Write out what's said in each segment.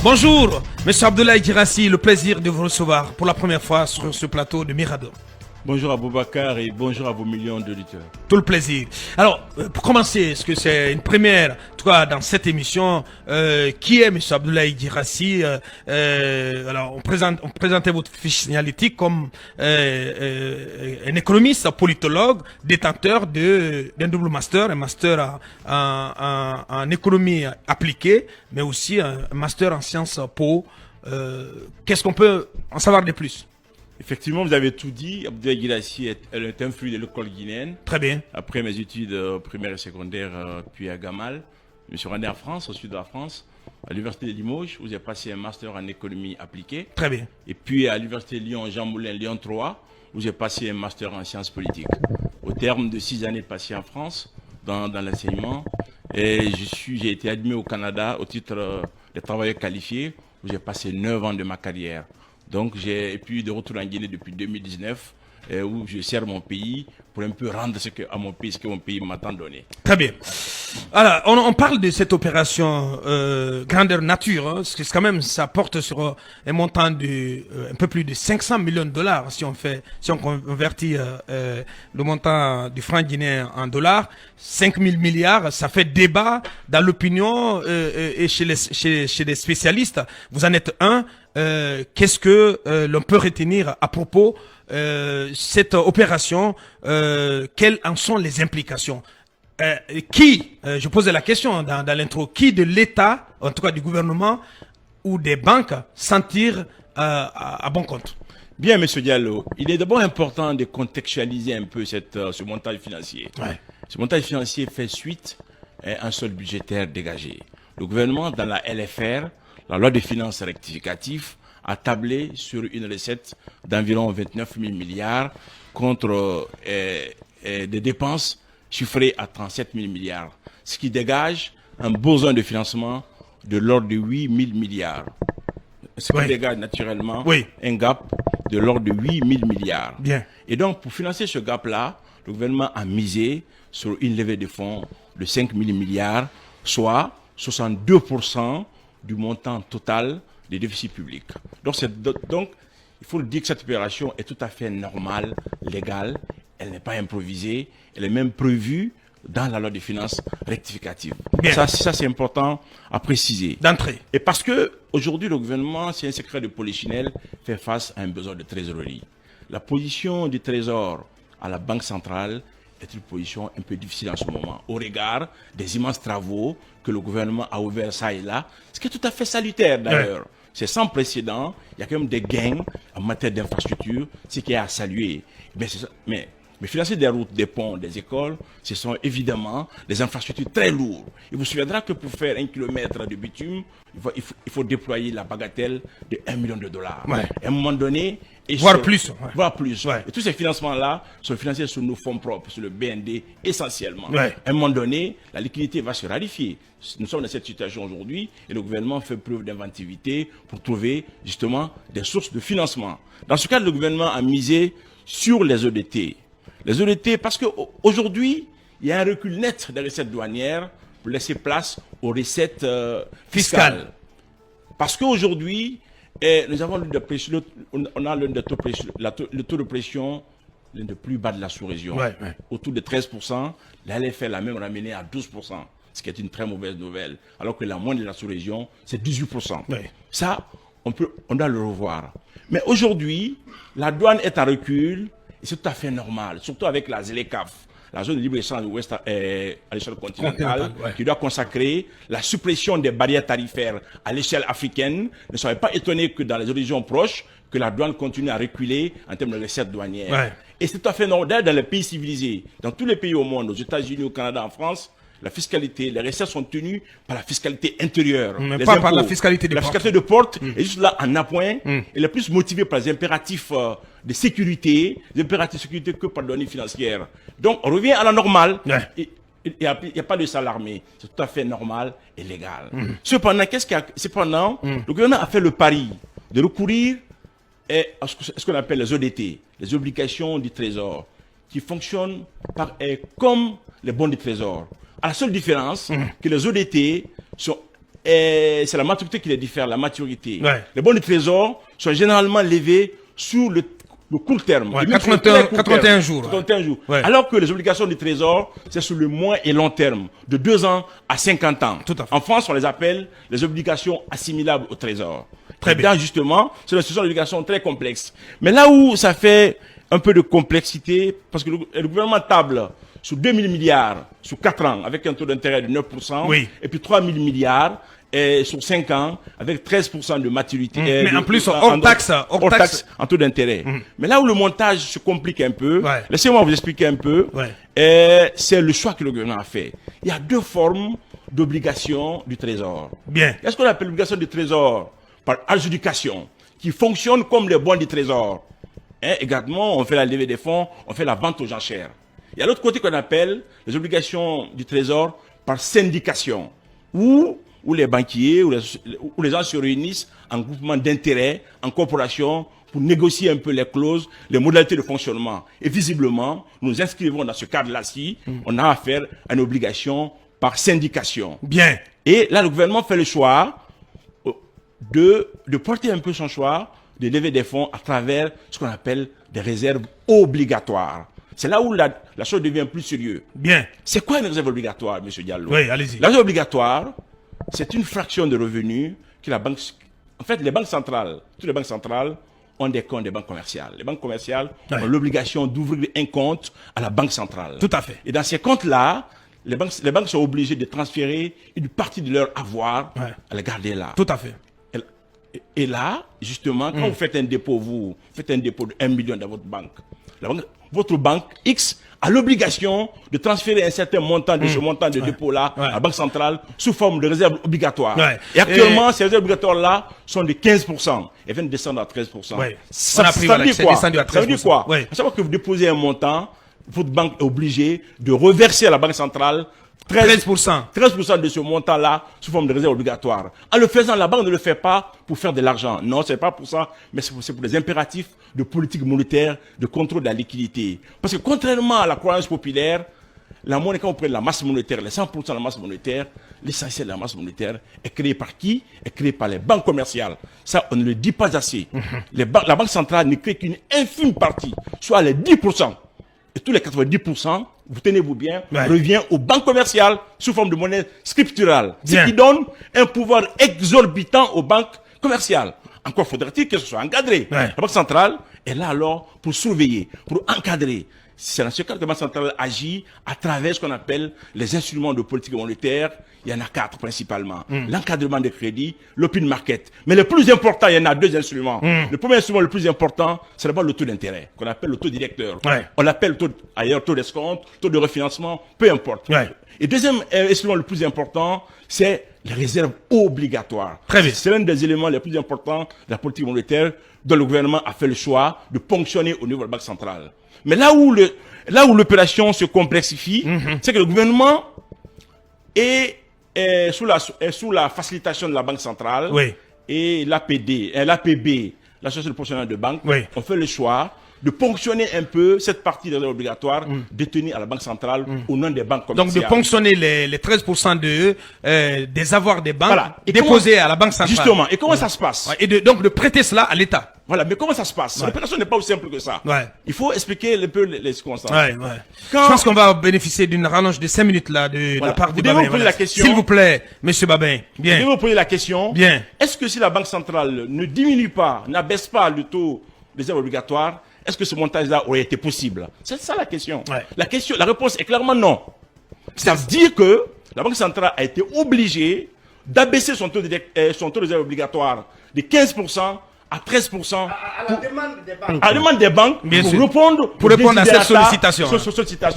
Bonjour, Monsieur Abdoulaye Girassi, le plaisir de vous recevoir pour la première fois sur ce plateau de Mirador. Bonjour à Boubacar et bonjour à vos millions d'auditeurs. Tout le plaisir. Alors, pour commencer, est-ce que c'est une première, en tout cas dans cette émission, qui est M. Abdoulaye Girassi alors, on présentait votre fiche signalétique comme un économiste, politologue, détenteur d'un double master, un master en économie appliquée, mais aussi un master en sciences po. Qu'est-ce qu'on peut en savoir de plus? Effectivement, vous avez tout dit. Abdoulaye Girassi est un fruit de l'école guinéenne. Très bien. Après mes études primaires et secondaires, puis à Gamal, je me suis rendu en France, au sud de la France, à l'université de Limoges, où j'ai passé un master en économie appliquée. Très bien. Et puis à l'université de Lyon, Jean Moulin, Lyon 3, où j'ai passé un master en sciences politiques. Au terme de 6 années passées en France, dans l'enseignement, j'ai été admis au Canada au titre de travailleur qualifié, où j'ai passé 9 ans de ma carrière. Donc j'ai pu de retour en Guinée depuis 2019, où je sers mon pays pour un peu rendre ce que mon pays m'a tant donné. Très bien. Alors, on parle de cette opération grandeur nature, hein, parce que quand même ça porte sur un montant de un peu plus de 500 millions de dollars si on convertit le montant du franc guinéen en dollars. 5 000 milliards, ça fait débat dans l'opinion et chez les spécialistes. Vous en êtes un. Qu'est-ce que l'on peut retenir à propos cette opération? Quelles en sont les implications? Je posais la question dans l'intro, qui de l'État, en tout cas du gouvernement ou des banques, s'en tire à bon compte? Bien, Monsieur Diallo, il est d'abord important de contextualiser un peu ce montage financier. Ouais. Ce montage financier fait suite à un solde budgétaire dégagé. Le gouvernement, dans la LFR, la loi de finances rectificative, a tablé sur une recette d'environ 29 000 milliards contre des dépenses chiffrées à 37 000 milliards, ce qui dégage un besoin de financement de l'ordre de 8 000 milliards. Ce qui dégage naturellement un gap de l'ordre de 8 000 milliards. Bien. Et donc, pour financer ce gap-là, le gouvernement a misé sur une levée de fonds de 5 000 milliards, soit 62% du montant total des déficits publics. Donc, il faut le dire que cette opération est tout à fait normale, légale, elle n'est pas improvisée, elle est même prévue dans la loi de finances rectificative. Ça c'est important à préciser. D'entrée. Et parce que aujourd'hui le gouvernement, c'est un secret de polichinelle, fait face à un besoin de trésorerie. La position du Trésor à la Banque centrale est une position un peu difficile en ce moment, au regard des immenses travaux que le gouvernement a ouverts ça et là, ce qui est tout à fait salutaire d'ailleurs. Ouais. C'est sans précédent, il y a quand même des gains en matière d'infrastructure, ce qui est à saluer. Mais financer des routes, des ponts, des écoles, ce sont évidemment des infrastructures très lourdes. Il vous souviendra que pour faire 1 kilomètre de bitume, il faut déployer la bagatelle de 1 million de dollars. Ouais. À un moment donné... Voire plus. Voire plus. Ouais. Et tous ces financements-là sont financés sur nos fonds propres, sur le BND essentiellement. Ouais. À un moment donné, la liquidité va se rarifier. Nous sommes dans cette situation aujourd'hui et le gouvernement fait preuve d'inventivité pour trouver justement des sources de financement. Dans ce cas, le gouvernement a misé sur les EDT. Les EDT, parce qu'aujourd'hui, il y a un recul net des recettes douanières pour laisser place aux recettes fiscales. Parce qu'aujourd'hui, nous avons le taux de pression l'un des plus bas de la sous-région. Ouais. Autour de 13%, la LFR l'a même ramené à 12%, ce qui est une très mauvaise nouvelle. Alors que la moyenne de la sous-région, c'est 18%. Ouais. Ça, on doit le revoir. Mais aujourd'hui, la douane est à recul, et c'est tout à fait normal, surtout avec la ZLECAf, la zone de libre-échange à l'échelle continentale, qui doit consacrer la suppression des barrières tarifaires à l'échelle africaine. Ne soyez pas étonnés que dans les régions proches, que la douane continue à reculer en termes de recettes douanières. Ouais. Et c'est tout à fait normal dans les pays civilisés, dans tous les pays au monde, aux États-Unis, au Canada, en France. La fiscalité, les recettes sont tenues par la fiscalité intérieure. Mais pas par la fiscalité de porte. La fiscalité de porte est juste là en appoint. Elle est plus motivée par les impératifs de sécurité, que par les données financières. Donc, on revient à la normale. Ouais. Il n'y a pas de s'alarmer. C'est tout à fait normal et légal. Cependant, le gouvernement a fait le pari de recourir à ce qu'on appelle les ODT, les obligations du Trésor, qui fonctionnent comme les bons du Trésor. À la seule différence que les ODT sont c'est la maturité qui les diffère, la maturité. Ouais. Les bons du trésor sont généralement levés sur le court terme. Ouais, Et même sur le 81 très court 81 terme. jours, ouais. 81 jours. Ouais. Alors que les obligations du trésor, c'est sur le moyen et long terme, de 2 ans à 50 ans. Tout à fait. En France, on les appelle les obligations assimilables au trésor. Très Et bien. là, justement, ce sont des obligations très complexes. Mais là où ça fait un peu de complexité, parce que le gouvernement table sur 2 000 milliards sur 4 ans, avec un taux d'intérêt de 9%, Oui. et puis 3 000 milliards sur 5 ans, avec 13% de maturité. Mais en plus, hors taxe en taux d'intérêt. Mais là où le montage se complique un peu, Ouais. laissez-moi vous expliquer un peu, Ouais. c'est le choix que le gouvernement a fait. Il y a 2 formes d'obligation du trésor. Bien. Il y a ce qu'on appelle l'obligation du trésor par adjudication, qui fonctionne comme les bons du trésor. Également, on fait la levée des fonds, on fait la vente aux enchères. Il y a l'autre côté qu'on appelle les obligations du trésor par syndication, où les banquiers ou les gens se réunissent en groupement d'intérêts, en corporation, pour négocier un peu les clauses, les modalités de fonctionnement. Et visiblement, nous nous inscrivons dans ce cadre-là-ci, on a affaire à une obligation par syndication. Bien. Et là, le gouvernement fait le choix de porter un peu son choix, de lever des fonds à travers ce qu'on appelle des réserves obligatoires. C'est là où la chose devient plus sérieuse. Bien. C'est quoi une réserve obligatoire, M. Diallo? Oui, allez-y. La réserve obligatoire, c'est une fraction de revenus que la banque... En fait, les banques centrales, toutes les banques centrales ont des comptes des banques commerciales. Les banques commerciales ont l'obligation d'ouvrir un compte à la banque centrale. Tout à fait. Et dans ces comptes-là, les banques sont obligées de transférer une partie de leur avoir à les garder là. Tout à fait. Et là, justement, quand vous faites un dépôt, vous faites un dépôt de 1 million dans votre banque. Votre banque X a l'obligation de transférer un certain montant de ce montant de dépôt-là à la Banque centrale sous forme de réserve obligatoire. Et actuellement, ces réserves obligatoires-là sont de 15%. Elles viennent descendre à 13%. Ça veut dire quoi? Ça veut dire quoi? À chaque fois que vous déposez un montant, votre banque est obligée de reverser à la Banque centrale 13% de ce montant-là sous forme de réserve obligatoire. En le faisant, la banque ne le fait pas pour faire de l'argent. Non, c'est pas pour ça, mais c'est pour des impératifs de politique monétaire, de contrôle de la liquidité. Parce que contrairement à la croyance populaire, la monnaie, quand vous prenez la masse monétaire, les 100% de la masse monétaire, l'essentiel de la masse monétaire est créé par qui? Est créé par les banques commerciales. Ça, on ne le dit pas assez. La Banque centrale ne crée qu'une infime partie, soit les 10%. Et tous les 90%, vous tenez-vous bien, revient aux banques commerciales sous forme de monnaie scripturale. Ce qui donne un pouvoir exorbitant aux banques commerciales. Encore faudrait-il que ce soit encadré. La Banque centrale est là alors pour surveiller, pour encadrer. C'est dans ce cadre que la Banque centrale agit à travers ce qu'on appelle les instruments de politique monétaire. Il y en a 4 principalement. L'encadrement des crédits, l'open market. Mais le plus important, il y en a 2 instruments. Le premier instrument le plus important, c'est d'abord le taux d'intérêt, qu'on appelle le taux directeur. On l'appelle ailleurs taux d'escompte, taux de refinancement, peu importe. Et deuxième instrument le plus important, c'est les réserves obligatoires. C'est l'un des éléments les plus importants de la politique monétaire dont le gouvernement a fait le choix de ponctionner au niveau de la Banque centrale. Mais là où l'opération se complexifie, c'est que le gouvernement est sous la facilitation de la Banque centrale et l'APB, l'Association de professionnels de banque, ont fait le choix de ponctionner un peu cette partie des réserves obligatoires détenue à la Banque centrale au nom des banques commerciales. Donc de ponctionner les 13% des avoirs des banques déposés à la Banque centrale. Justement. Et comment ça se passe? Et donc de prêter cela à l'État. Voilà, mais comment ça se passe? L'opération n'est pas aussi simple que ça. Il faut expliquer un peu les circonstances. Je pense qu'on va bénéficier d'une rallonge de 5 minutes là de la part du Babin. Vous poser la question. S'il vous plaît, monsieur Babin. Bien. Vous devez vous poser la question. Bien. Est-ce que si la Banque centrale ne diminue pas, n'abaisse pas le taux des réserves obligatoires, est-ce que ce montage-là aurait été possible? C'est ça la question. La réponse est clairement non. Ça veut dire que la Banque centrale a été obligée d'abaisser son taux de réserve obligatoire de 15% à 13% à la demande des banques pour répondre à cette sollicitation.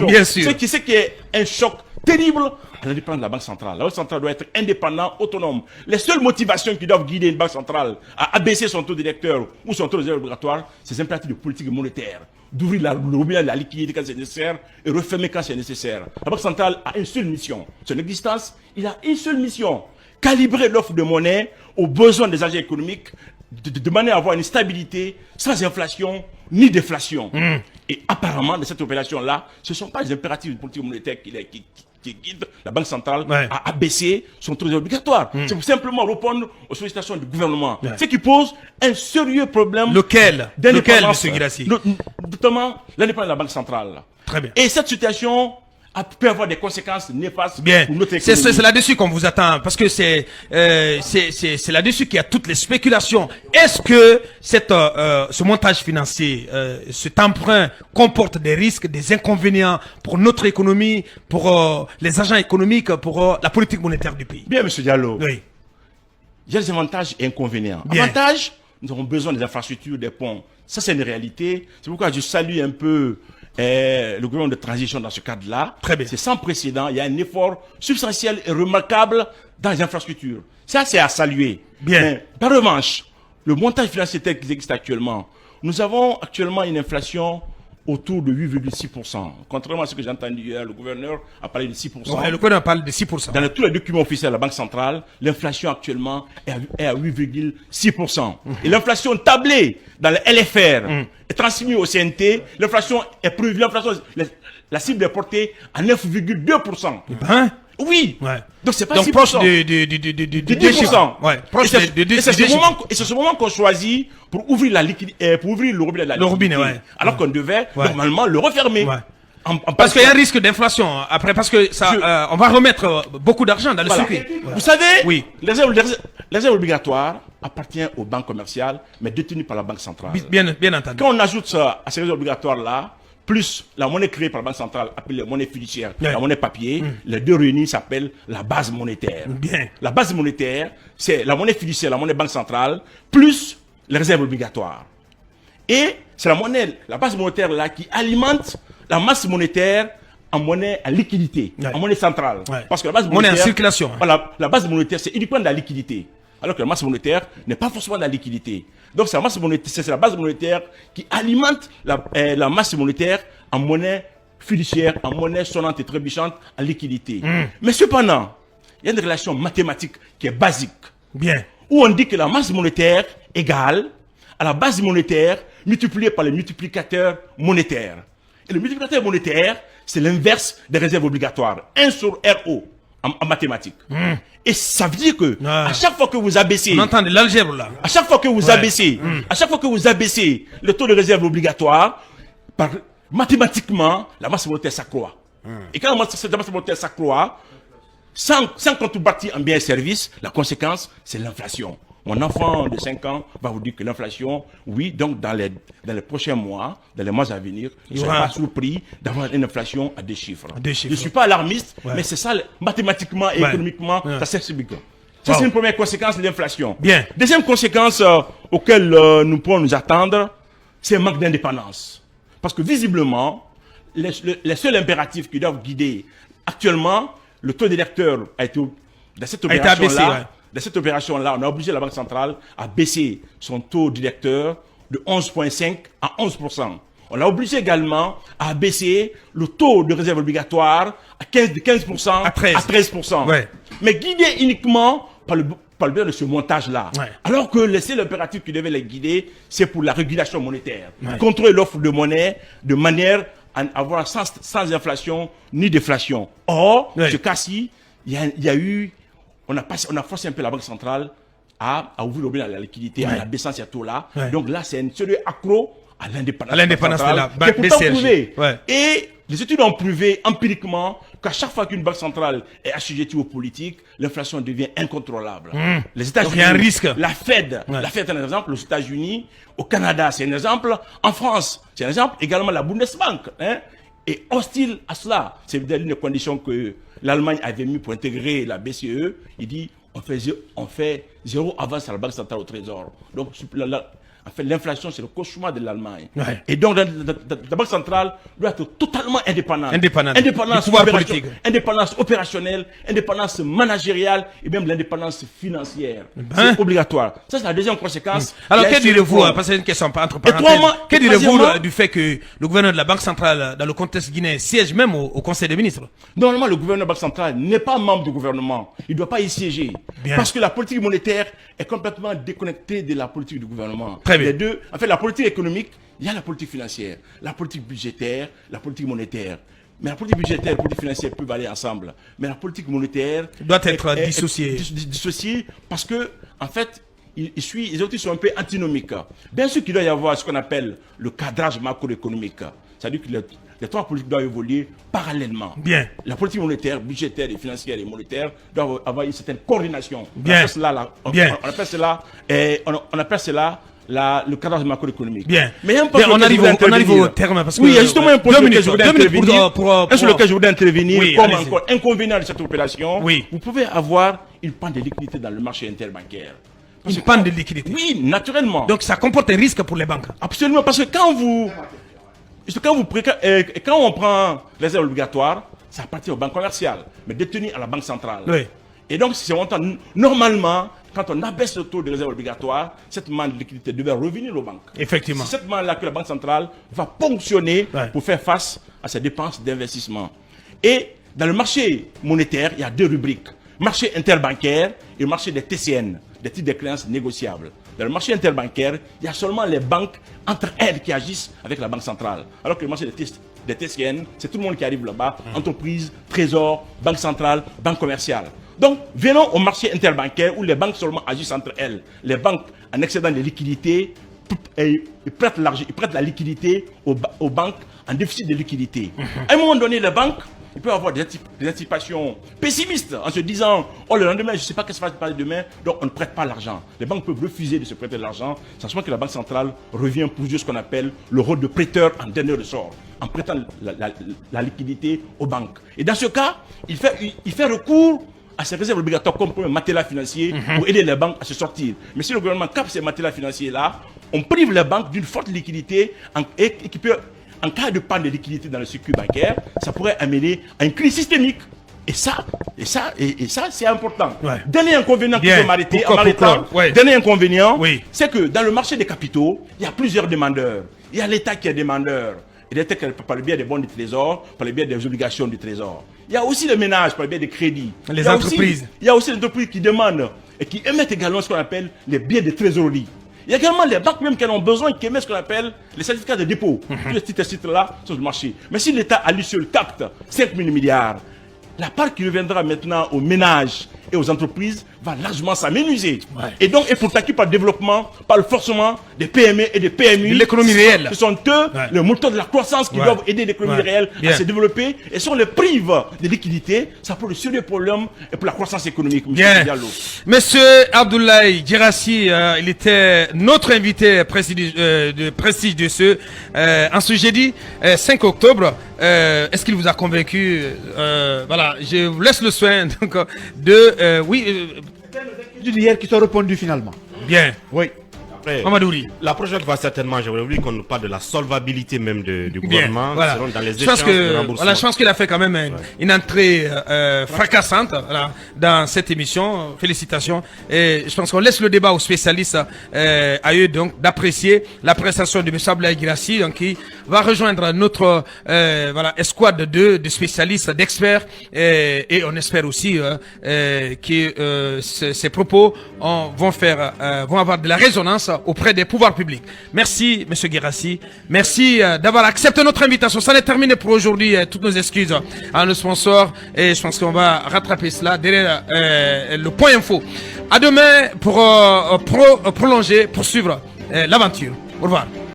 Bien sûr. Ce qui est un choc terrible à l'indépendance de la Banque centrale. La Banque centrale doit être indépendante, autonome. Les seules motivations qui doivent guider une banque centrale à abaisser son taux directeur ou son taux de réserve obligatoire, c'est des impératifs de politique monétaire. D'ouvrir le robinet de la liquidité quand c'est nécessaire et refermer quand c'est nécessaire. La Banque centrale a une seule mission. Son existence, il a une seule mission. Calibrer l'offre de monnaie aux besoins des agents économiques de manière à avoir une stabilité sans inflation ni déflation. Et apparemment, dans cette opération-là, ce ne sont pas les impératifs de politique monétaire qui qui guide la Banque centrale Ouais. à abaisser son taux obligatoire. C'est pour simplement répondre aux sollicitations du gouvernement. Ouais. Ce qui pose un sérieux problème Lequel, d'indépendance, M. Guirassy? notamment l'indépendance de la Banque centrale. Très bien. Et cette situation peut avoir des conséquences néfastes Bien, pour notre c'est économie. là-dessus qu'on vous attend, parce que c'est là-dessus qu'il y a toutes les spéculations. Est-ce que ce montage financier, cet emprunt comporte des risques, des inconvénients pour notre économie, pour les agents économiques, pour la politique monétaire du pays? Bien, M. Diallo. Oui. Il y a des avantages et inconvénients. Bien. Avantages, nous avons besoin des infrastructures, des ponts. Ça, c'est une réalité. C'est pourquoi je salue un peu le gouvernement de transition dans ce cadre-là. Très bien. C'est sans précédent. Il y a un effort substantiel et remarquable dans les infrastructures. Ça, c'est à saluer. Bien. Mais, par revanche, le montage financier tel qu'il existe actuellement, nous avons actuellement une inflation autour de 8,6%. Contrairement à ce que j'ai entendu hier, le gouverneur a parlé de 6%. Ouais, le gouvernement parle de 6%. Dans tous les documents officiels de la Banque centrale, l'inflation actuellement est à 8,6%. Et l'inflation tablée dans le LFR est transmise au CNT. L'inflation est prévue, la cible est portée à 9,2%. Hein? Oui. Ouais. Donc c'est pas Donc 6%. proche de 10%. Ouais, proche Et c'est ce moment qu'on choisit pour ouvrir pour ouvrir le robinet de la Le robinet, liquidité. ouais. Alors qu'on devait Ouais. normalement le refermer. Ouais. En Parce qu'il y a un risque d'inflation après, parce que ça, on va remettre beaucoup d'argent dans le Voilà. circuit. Vous savez, Oui. les réserves obligatoires appartiennent aux banques commerciales, mais détenues par la Banque centrale. Bien entendu. Quand on ajoute ça à ces réserves obligatoires-là, plus la monnaie créée par la Banque centrale, appelée monnaie fiduciaire, Ouais. la monnaie papier, les deux réunis s'appellent la base monétaire. Bien. La base monétaire, c'est la monnaie fiduciaire, la monnaie Banque centrale, plus les réserves obligatoires. Et c'est la base monétaire là qui alimente la masse monétaire en monnaie à liquidité, Ouais. en monnaie centrale. Ouais. Parce que la base Monnaie en monétaire, circulation. Voilà, la base monétaire, c'est uniquement de la liquidité. Alors que la masse monétaire n'est pas forcément de la liquidité. Donc c'est la base monétaire qui alimente la masse monétaire en monnaie fiduciaire, en monnaie sonnante et trébuchante, en liquidité. Mais cependant, il y a une relation mathématique qui est basique, Bien. où on dit que la masse monétaire égale à la base monétaire multipliée par le multiplicateur monétaire. Et le multiplicateur monétaire, c'est l'inverse des réserves obligatoires. 1 sur RO en mathématiques. Et ça veut dire que à chaque fois que vous abaissez, On entend de l'algèbre là. à chaque fois que vous abaissez, à chaque fois que vous abaissez le taux de réserve obligatoire, mathématiquement, la masse monétaire s'accroît. Et quand la masse monétaire s'accroît, sans contrepartie en biens et services, la conséquence, c'est l'inflation. Mon enfant de 5 ans va vous dire que l'inflation, oui, donc dans les prochains mois, dans les mois à venir, je ne serai pas surpris d'avoir une inflation à 2 chiffres. Je ne suis pas alarmiste, mais c'est ça, mathématiquement et économiquement, ça s'explique. Ça, c'est une première conséquence de l'inflation. Bien. Deuxième conséquence auquel nous pouvons nous attendre, c'est un manque d'indépendance. Parce que visiblement, les seuls impératifs qui doivent guider actuellement, le taux d'électeur a été dans cette opération-là. Dans cette opération-là, on a obligé la Banque centrale à baisser son taux directeur de 11,5 à 11%. On a obligé également à baisser le taux de réserve obligatoire de 15% à 13%. Ouais. Mais guidé uniquement par le biais de ce montage-là. Ouais. Alors que le seul impératif qui devait les guider, c'est pour la régulation monétaire. Contrôler l'offre de monnaie de manière à avoir sans inflation ni déflation. Or, ce cas-ci, il y a eu... On a forcé un peu la Banque centrale à ouvrir le robinet à la liquidité, en abaissant ces taux-là. Donc là, c'est un sérieux accro à l'indépendance de la qui est banque pourtant BCRG. prouvé. Ouais. Et les études ont prouvé empiriquement qu'à chaque fois qu'une banque centrale est assujettie aux politiques, l'inflation devient incontrôlable. Les États-Unis, il y a un risque. La Fed est un exemple. Les États-Unis, au Canada, c'est un exemple. En France, c'est un exemple. Également la Bundesbank. Et hostile à cela. C'est l'une des conditions que l'Allemagne avait mis pour intégrer la BCE. Il dit on fait zéro avance à la Banque centrale au Trésor. Donc, en fait, l'inflation, c'est le cauchemar de l'Allemagne. Ouais. Et donc, la Banque centrale doit être totalement indépendante. Du pouvoir politique. Indépendance opérationnelle, indépendance managériale et même l'indépendance financière. C'est obligatoire. Ça, c'est la deuxième conséquence. Alors, que direz-vous, parce que c'est une question entre parenthèses, que direz-vous du fait que le gouverneur de la Banque centrale, dans le contexte guinéen, siège même au Conseil des ministres? Normalement, le gouverneur de la Banque centrale n'est pas membre du gouvernement. Il ne doit pas y siéger. Bien. Parce que la politique monétaire est complètement déconnectée de la politique du gouvernement. Très bien. Les deux, en fait, la politique économique, il y a la politique financière, la politique budgétaire, la politique monétaire. Mais la politique budgétaire et la politique financière peuvent aller ensemble. Mais la politique monétaire doit être dissociée. Dissociée parce que, en fait, les autres sont un peu antinomiques. Bien sûr qu'il doit y avoir ce qu'on appelle le cadrage macroéconomique. C'est-à-dire que les trois politiques doivent évoluer parallèlement. Bien. La politique monétaire, budgétaire et financière et monétaire doivent avoir une certaine coordination. Bien. On appelle cela le cadrage macroéconomique. Bien. Mais on arrive au terme parce que oui, il y a justement un point sur lequel je voudrais intervenir. Sur lequel je voudrais intervenir oui, comme encore inconvénient de cette opération. Oui. Vous pouvez avoir une panne de liquidité dans le marché interbancaire. Une panne de liquidité. Oui, naturellement. Donc ça comporte un risque pour les banques. Absolument, parce que quand on prend les réserves obligatoires, ça appartient aux banques commerciales, mais détenues à la banque centrale. Oui. Et donc, normalement, quand on abaisse le taux de réserve obligatoire, cette manne de liquidité devait revenir aux banques. Effectivement. C'est cette manne-là que la Banque centrale va ponctionner pour faire face à ses dépenses d'investissement. Et dans le marché monétaire, il y a deux rubriques. Marché interbancaire et marché des TCN, des titres de créances négociables. Dans le marché interbancaire, il y a seulement les banques entre elles qui agissent avec la Banque centrale. Alors que le marché des TCN, c'est tout le monde qui arrive là-bas, entreprises, trésors, banque centrale, banque commerciale. Donc, venons au marché interbancaire où les banques seulement agissent entre elles. Les banques en excédent de liquidité, ils prêtent la liquidité aux banques en déficit de liquidité. À un moment donné, les banques, ils peuvent avoir des anticipations pessimistes en se disant « Oh, le lendemain, je ne sais pas qu'est-ce qui va se passer demain, donc on ne prête pas l'argent. » Les banques peuvent refuser de se prêter de l'argent, sachant que la Banque centrale revient pour jouer ce qu'on appelle le rôle de prêteur en dernier ressort, en prêtant la liquidité aux banques. Et dans ce cas, il fait recours à ces réserves obligatoires comme un matelas financier pour aider les banques à se sortir. Mais si le gouvernement capte ces matelas financiers-là, on prive les banques d'une forte liquidité et qui peut, en cas de panne de liquidité dans le circuit bancaire, ça pourrait amener à une crise systémique. Et ça, c'est important. Ouais. Dernier inconvénient qu'il faut m'arrêter, ouais. Dernier inconvénient, oui, c'est que dans le marché des capitaux, il y a plusieurs demandeurs. Il y a l'État qui est demandeur. Et l'État par le biais des bons du Trésor, par le biais des obligations du Trésor. Il y a aussi les ménages par le biais des crédits. Les entreprises. Il y a aussi les entreprises qui demandent et qui émettent également ce qu'on appelle les billets de trésorerie. Il y a également les banques même qui en ont besoin qui émettent ce qu'on appelle les certificats de dépôt. Tous ces titres-là sont sur le marché. Mais si l'État à lui seul capte 5 000 milliards, la part qui reviendra maintenant aux ménages et aux entreprises va largement s'amenuiser. Ouais. Et donc, et pour t'acquis par le développement, par le forcement des PME et des PMI, l'économie réelle. Ce sont eux, le moteur de la croissance qui doivent aider l'économie réelle à se développer. Et si on les prive de liquidité, ça pose de sérieux problèmes pour la croissance économique. Monsieur Abdoulaye Guirassy, il était notre invité de prestige de ce en ce jeudi 5 octobre. Est-ce qu'il vous a convaincu? Voilà, je vous laisse le soin donc, d'hier qui sont répondus finalement. Bien. Oui. Après, Mamadouri. La prochaine fois, certainement, j'aurais voulu qu'on nous parle de la solvabilité même du gouvernement. Voilà. Dans les je pense je pense qu'il a fait quand même une entrée fracassante dans cette émission. Félicitations. Et je pense qu'on laisse le débat aux spécialistes, à eux donc d'apprécier la prestation de M. Abdoulaye Guirassy, donc qui va rejoindre notre escouade de spécialistes, d'experts, et on espère aussi que ces propos vont avoir de la résonance auprès des pouvoirs publics. Merci, M. Guirassy. Merci d'avoir accepté notre invitation. Ça n'est terminé pour aujourd'hui. Toutes nos excuses à nos sponsors. Et je pense qu'on va rattraper cela derrière le point info. À demain pour prolonger, poursuivre l'aventure. Au revoir.